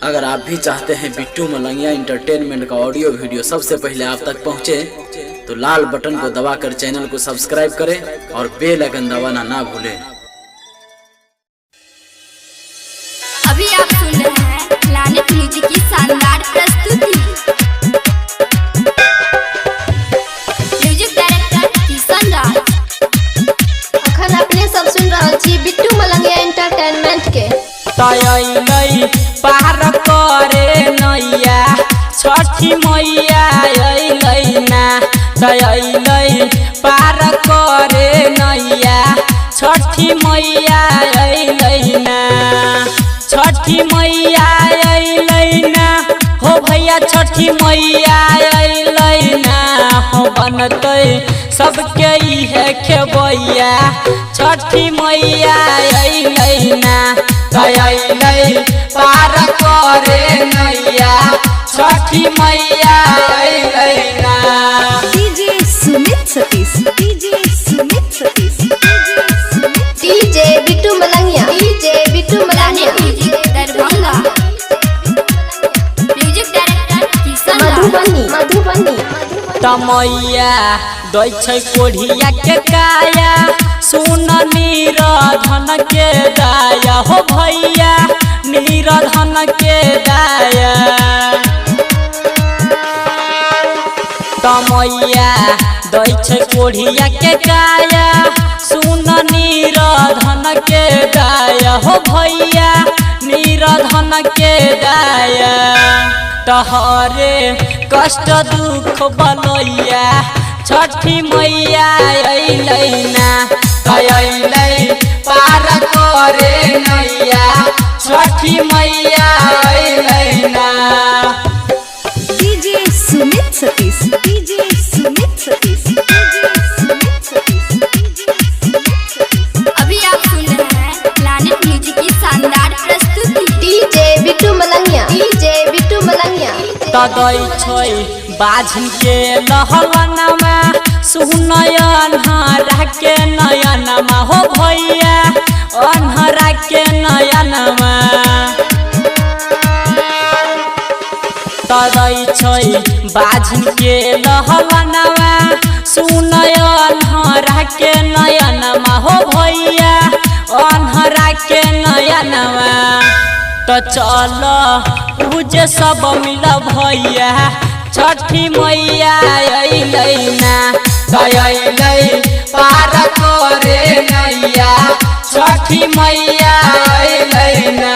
अगर आप भी चाहते हैं बिट्टू मलंगिया इंटरटेनमेंट का ऑडियो वीडियो सबसे पहले आप तक पहुंचे, तो लाल बटन को दबाकर चैनल को सब्सक्राइब करें और बेल आइकन दबाना ना भूलें। अभी आप सुन रहे हैं प्लैनेट म्यूजिक की शानदार प्रस्तुति। म्यूजिक डायरेक्टर किशन राज। अखन अपने सब सुन रहे छी बिट्टू मलंगिया एंटरटेनमेंट के। तयलै पार करे नैया छठी मैया अइलै ना, तयलै पार करे नैया छठी मैया अइलै ना, छठी मैया अइलै ना हो भैया, छठी मैया अइलै ना हो, बनतै सबके इहे खेबैया छठी मैया अइलै ना, तयलै पार करे नैया छठी मैया अइलै ना। DJ Sumit Satish, DJ Sumit Satish, DJ Bittu Malangiya, DJ Bittu Malangiya. Music Darbhanga. Music director Kishan Raj. Madhubani Madhubani. तमैया दै छै कोढ़िया के काया, सुन नीरधन के दाया हो भैया, नीरधन के दाया। तमैया दै छै कोढ़िया के काया, सुन नीरधन के दाया हो भैया, नीरधन के दाया। तहरे कष्ट दुख बलैया छठी मैया अइलै ना, तयलै पार करे नैया छठी मैया अइलै ना। DJ Sumit Satish, DJ Sumit Satish, DJ Sumit Satish, DJ Sumit Satish. अभी आप सुन रहे हैं प्लैनेट म्यूजिक की शानदार प्रस्तुति। DJ Bittu Malangiya, DJ Bittu Malangiya. तदै छै बाझन के लहलनमा, सुन अन्हरा के नयनमा हो भैया, अन्हरा के नयनमा। तदै छै बाझन के लहलनमा, सुन अन्हरा के नयनमा हो भैया, अन्हरा के नयनमा। तो चल पूजे सब मिल भैया छठी मैया अइलै ना, तयलै पार करे नैया छठी मैया अइलै ना।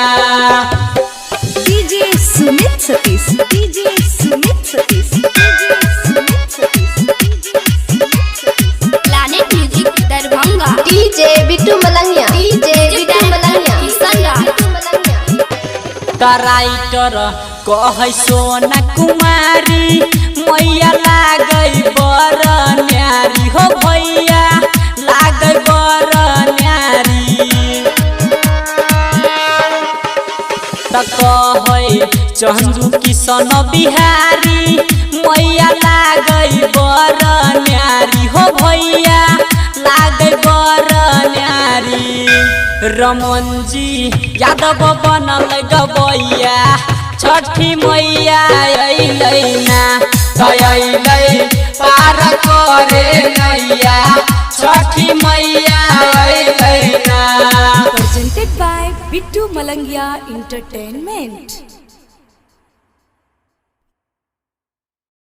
DJ Sumit Satish, DJ Sumit Satish, DJ Sumit Satish, DJ Sumit Satish. Planet music Darbhanga. DJ Bittu Malangiya, DJ Bittu Malangiya. Kishan Raj. Writer कहै सोना कुमारी, मैया लागै बर न्यारी हो भैया, लागै बर न्यारी। त कहै चंदू किशन बिहारी, मैया लागै बर न्यारी हो भैया, लागै बर न्यारी। रमन जी यादव बनल गबैया छठी मैया अइलै ना, तयलै पार करे नैया छठी मैया अइलै ना। presented by Bittu Malangia entertainment।